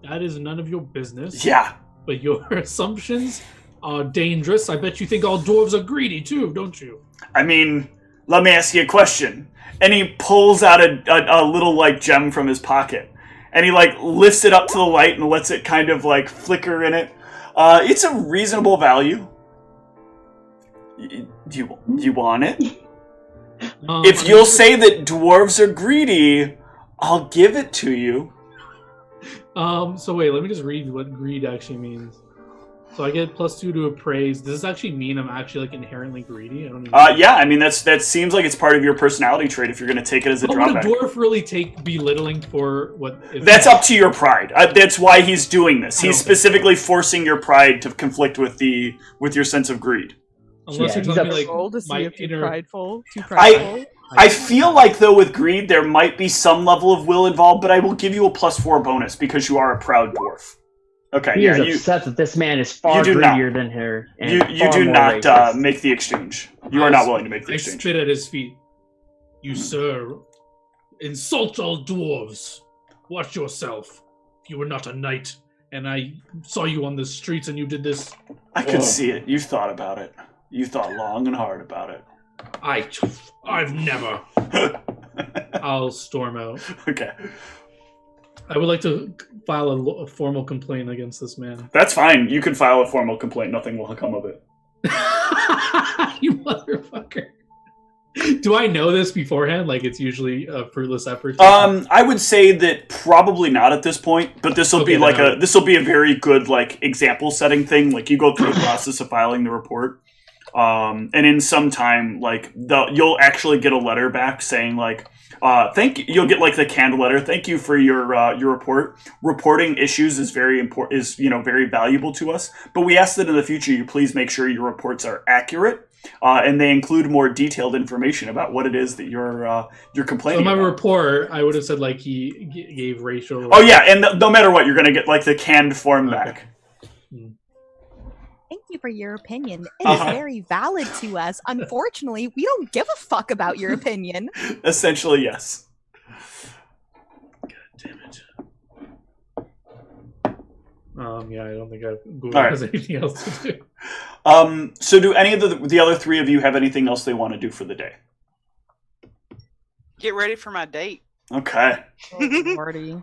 That is none of your business. Yeah. But your assumptions are dangerous. I bet you think all dwarves are greedy, too, don't you? I mean, let me ask you a question. And he pulls out a little, like, gem from his pocket. And he, like, lifts it up to the light and lets it kind of, like, flicker in it. It's a reasonable value. Do you want it? If you'll say that dwarves are greedy, I'll give it to you. So wait, let me just read what greed actually means. So I get +2 to appraise. Does this actually mean I'm actually like inherently greedy? I don't even yeah, I mean that seems like it's part of your personality trait if you're going to take it as a drawback. Would a dwarf really take belittling for what? That's up to your pride. That's why he's doing this. He's specifically forcing your pride to conflict with your sense of greed. Unless you're telling me like my inner... Too prideful. I feel like, though, with greed, there might be some level of will involved, but I will give you a +4 bonus because you are a proud dwarf. Okay, he is upset that this man is far greedier than her. And you do not make the exchange. You are not willing to make the exchange. I spit at his feet. You, sir, insult all dwarves. Watch yourself. You were not a knight, and I saw you on the streets and you did this. I could see it. You thought about it. You thought long and hard about it. I've never. I'll storm out. Okay. I would like to file a formal complaint against this man. That's fine. You can file a formal complaint. Nothing will come of it. You motherfucker. Do I know this beforehand? Like it's usually a fruitless effort? I would say that probably not at this point, but this will be like this will be a very good like example setting thing. Like you go through the process of filing the report. And in some time, like you'll actually get a letter back saying like, thank you. You'll get like the canned letter. Thank you for your report. Reporting issues is very important. Is very valuable to us. But we ask that in the future you please make sure your reports are accurate and they include more detailed information about what it is that you're complaining. So my about. report, I would have said like he gave racial. Oh yeah, and no matter what, you're gonna get like the canned form back. Thank you for your opinion. It is very valid to us. Unfortunately, we don't give a fuck about your opinion. Essentially, yes. God damn it. Yeah, I don't think Google has anything else to do. So do any of the other three of you have anything else they want to do for the day? Get ready for my date. Okay. Oh, Lordy.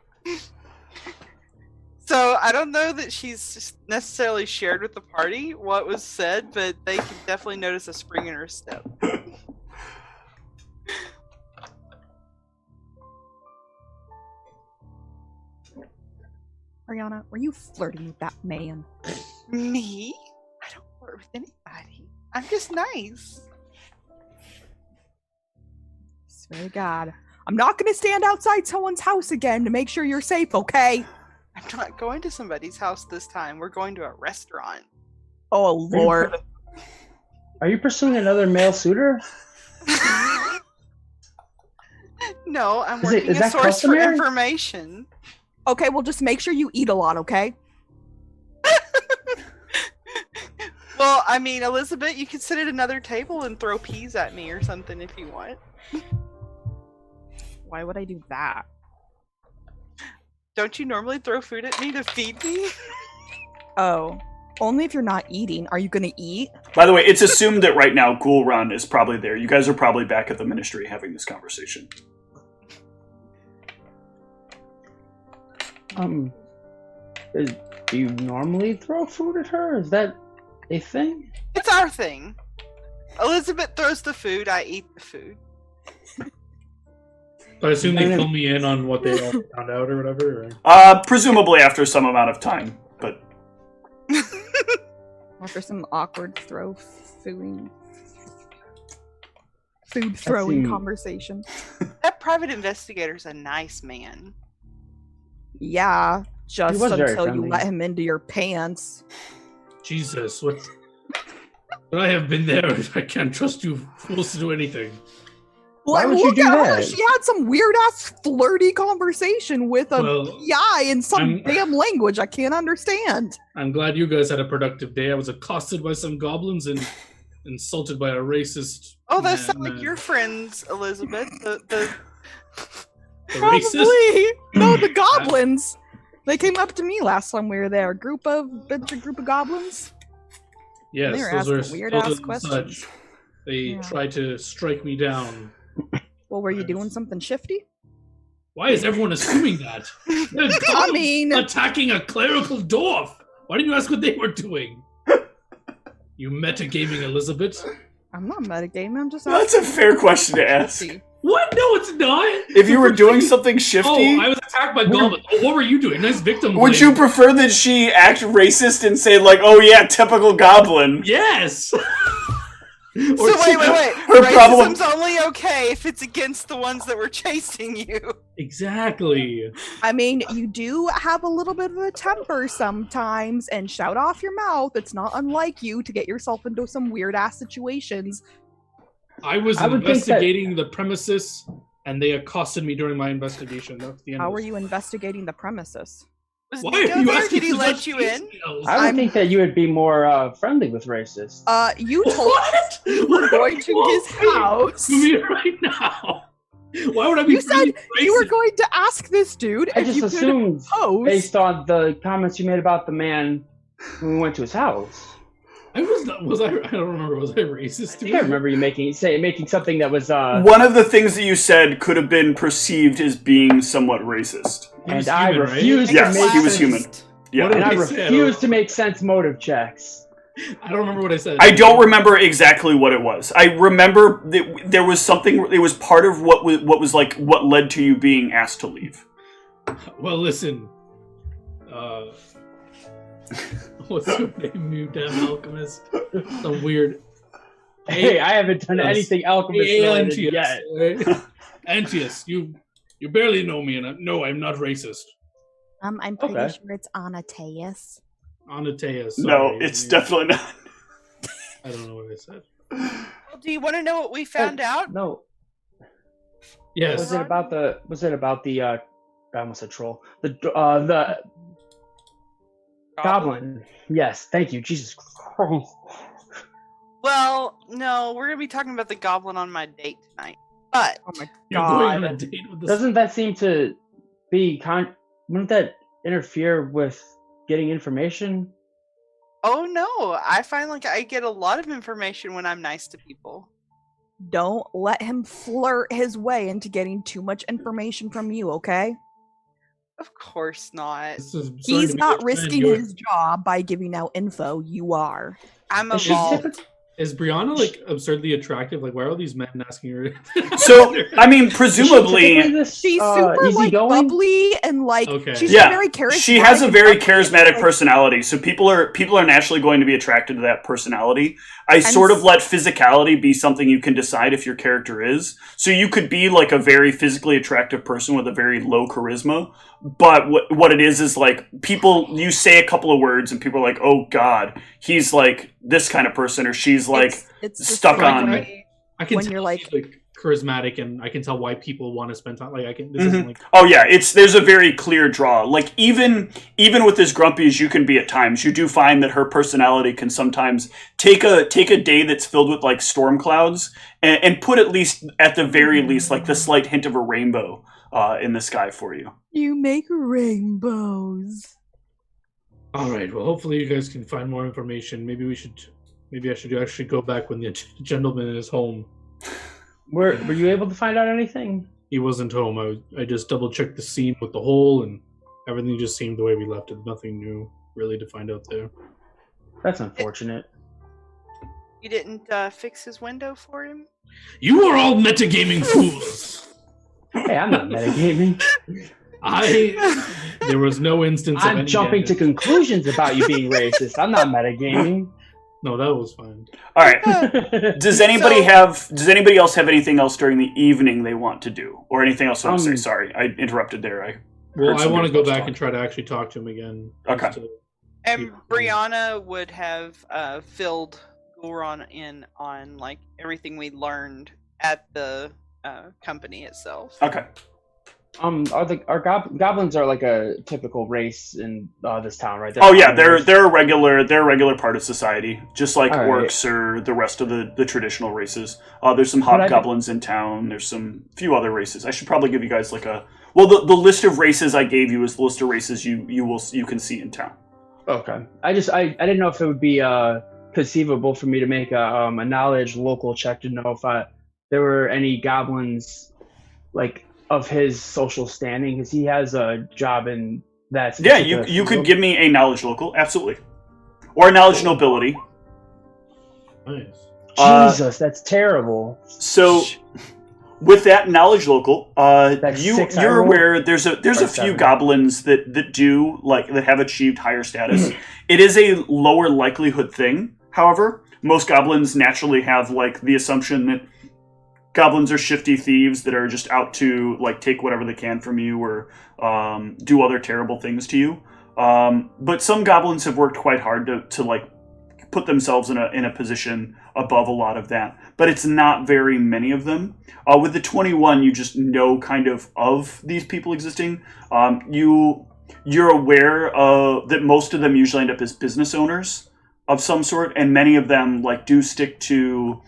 So I don't know that she's necessarily shared with the party what was said, but they can definitely notice a spring in her step. Ariana, were you flirting with that man? Me? I don't flirt with anybody. I'm just nice. Swear to God. I'm not going to stand outside someone's house again to make sure you're safe, okay? I'm not going to somebody's house this time. We're going to a restaurant. Oh, Lord. Are you pursuing another male suitor? No, I'm working a source customary? for information. Okay, well, just make sure you eat a lot, okay? Well, I mean, Elizabeth, you could sit at another table and throw peas at me or something if you want. Why would I do that? Don't you normally throw food at me to feed me? Oh, only if you're not eating. Are you gonna eat? By the way, it's assumed that right now Ghoul Run is probably there. You guys are probably back at the Ministry having this conversation. Do you normally throw food at her? Is that a thing? It's our thing. Elizabeth throws the food, I eat the food. So I assume they fill me in on what they all found out or whatever. Presumably after some amount of time, but After some awkward food throwing conversation. That private investigator's a nice man. Yeah, just was very until you friendly. let him into your pants. Jesus, what? But I have been there. I can't trust you fools to do anything. Why would you Look do at her. that? She had some weird ass flirty conversation with a PI in some damn language I can't understand. I'm glad you guys had a productive day. I was accosted by some goblins and insulted by a racist. Oh, that sounds like your friends, Elizabeth. The racist? No, the goblins. They came up to me last time we were there. A group of goblins. Yes, They were those asking are weird-ass those are questions. such. They tried to strike me down. Well, were you doing something shifty? Why is everyone assuming that? I mean, attacking a clerical dwarf. Why didn't you ask what they were doing? You metagaming Elizabeth? I'm not metagaming. I'm just. that's a fair question to ask. Shifty. What? No, it's not. If you were doing something shifty, Oh, I was attacked by goblins. Oh, what were you doing? Nice victim. would you prefer that she act racist and say like, "Oh yeah, typical goblin"? Yes. So wait. Her Racism's only okay if it's against the ones that were chasing you. Exactly. I mean, you do have a little bit of a temper sometimes, and shout off your mouth. It's not unlike you to get yourself into some weird ass situations. I was I would think investigating the premises, and they accosted me during my investigation. That's the end. How of were it. you investigating the premises? Was Why Nico are you there? asking Did he so let much you in? details? I would think that you would be more friendly with racists. You told What? you were going to his house. To me right now. Why would I be? You said you were going to ask this dude I if just you could assumed, pose. based on the comments you made about the man when we went to his house. I was not. Was I? I don't remember. Was I racist? I To think I him? remember you making something that was One of the things that you said could have been perceived as being somewhat racist. He was and I human, right? refused to Yes, make he was sense, human. Yeah. What and did I he say? refused to make sense motive checks. I don't remember what I said. I don't remember exactly what it was. I remember that there was something. It was part of what was like what led to you being asked to leave. Well, listen. What's your name, you damn alchemist? Some weird. Hey, I haven't done Yes. anything alchemist related Antius, yet. right? Antius, you barely know me, and no, I'm not racist. I'm pretty Okay. sure it's Anateus. Anateus. No, sorry. it's definitely not. I don't know what I said. Well, do you want to know what we found out? No. Yes. Was it about the I almost said troll. The goblin. Yes, thank you. Jesus Christ. Well, no, we're gonna be talking about the goblin on my date tonight. But Oh my You're going on god. a date with this. Doesn't that seem to be wouldn't that interfere with getting information? oh no, I find like I get a lot of information when I'm nice to people. Don't let him flirt his way into getting too much information from you, okay? Of course not. This is starting He's to be not a trend. risking You're- his job by giving out info. You are. I'm Is she evolved. typical- Is Brianna like absurdly attractive? Like, why are all these men asking her? So, I mean, is she presumably, typically this, She's super like easygoing? bubbly and like Okay. she's Yeah, very charismatic. she has a and very bubbly, charismatic like, personality, so people are naturally going to be attracted to that personality. I And sort of let physicality be something you can decide if your character is. So you could be like a very physically attractive person with a very low charisma, but what it is like people, you say a couple of words and people are like, oh god, he's like this kind of person, or she's like it's just stuck the on way I can when tell you're like- she's, like charismatic, and I can tell why people want to spend time. Like, I can. This Mhm. isn't like. Oh yeah, there's a very clear draw. Like even with as grumpy as you can be at times, you do find that her personality can sometimes take a day that's filled with like storm clouds and put at the very least like the slight hint of a rainbow in the sky for you. you make rainbows. All right. Well, hopefully you guys can find more information. Maybe I should actually go back when the gentleman is home. Were you able to find out anything? He wasn't home. I just double checked the scene with the hole, and everything just seemed the way we left it. Nothing new really to find out there. That's unfortunate. You didn't fix his window for him? You are all metagaming fools. Hey, I'm not metagaming. There was no instance of I'm any jumping to damage. conclusions about you being racist. I'm not metagaming. No, that was fine. All right. Does anybody else have anything else during the evening they want to do, or anything else they want to say? Sorry, I interrupted there. Well, I want to go back and try to actually talk to him again. Okay. And Brianna would have filled Gulron in on like everything we learned at the company itself. Okay. Are goblins are like a typical race in this town, right? They're a regular part of society, just like orcs or the rest of the traditional races. There's some hobgoblins in town. There's some few other races. I should probably give you guys like the list of races I gave you is the list of races you can see in town. Okay. I didn't know if it would be conceivable for me to make a knowledge local check to know if there were any goblins like of his social standing, because he has a job in that. Yeah, you could give me a knowledge local, absolutely, or a knowledge nobility. Nice. Jesus, that's terrible. So, with that knowledge local, you're aware there's a few goblins that have achieved higher status. It is a lower likelihood thing. However, most goblins naturally have like the assumption that goblins are shifty thieves that are just out to like take whatever they can from you or do other terrible things to you. But some goblins have worked quite hard to like put themselves in a position above a lot of that. But it's not very many of them. With the 21, you just know kind of these people existing. You're aware that most of them usually end up as business owners of some sort, and many of them like do stick to.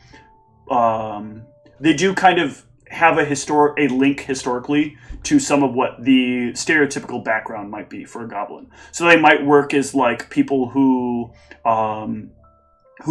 They do kind of have a link historically to some of what the stereotypical background might be for a goblin. So they might work as like people who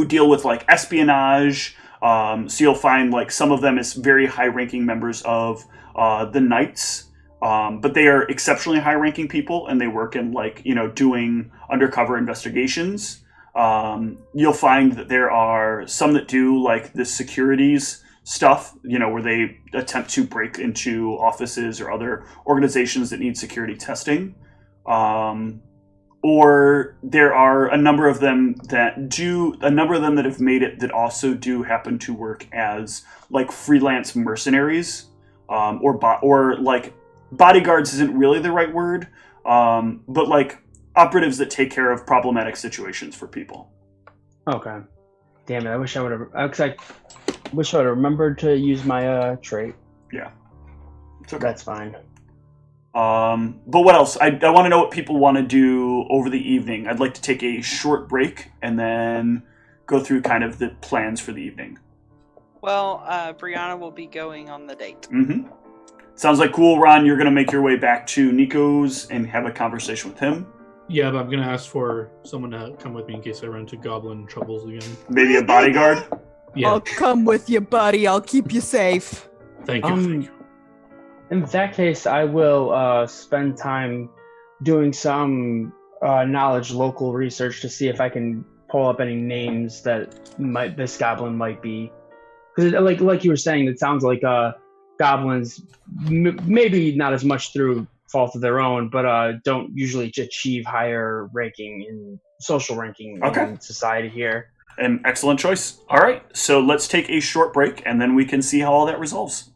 deal with like espionage. So you'll find like some of them as very high-ranking members of the Knights, but they are exceptionally high-ranking people, and they work in like doing undercover investigations. You'll find that there are some that do like the securities stuff, where they attempt to break into offices or other organizations that need security testing. Or there are a number of them that have made it that also do happen to work as like freelance mercenaries, or like bodyguards isn't really the right word, but like operatives that take care of problematic situations for people. Okay. Damn it! I wish I would have remembered to use my trait. Yeah. It's okay. That's fine. But what else? I want to know what people want to do over the evening. I'd like to take a short break and then go through kind of the plans for the evening. Well, Brianna will be going on the date. Mm-hmm. Sounds like cool, Ron. You're going to make your way back to Nico's and have a conversation with him. Yeah, but I'm going to ask for someone to come with me in case I run into goblin troubles again. Maybe a bodyguard? Yeah. I'll come with you, buddy. I'll keep you safe. Thank you. In that case, I will spend time doing some knowledge local research to see if I can pull up any names that this goblin might be. Because like you were saying, it sounds like goblins, maybe not as much through fault of their own, but don't usually achieve higher ranking in social ranking in society here. An excellent choice. All right, so let's take a short break, and then we can see how all that resolves.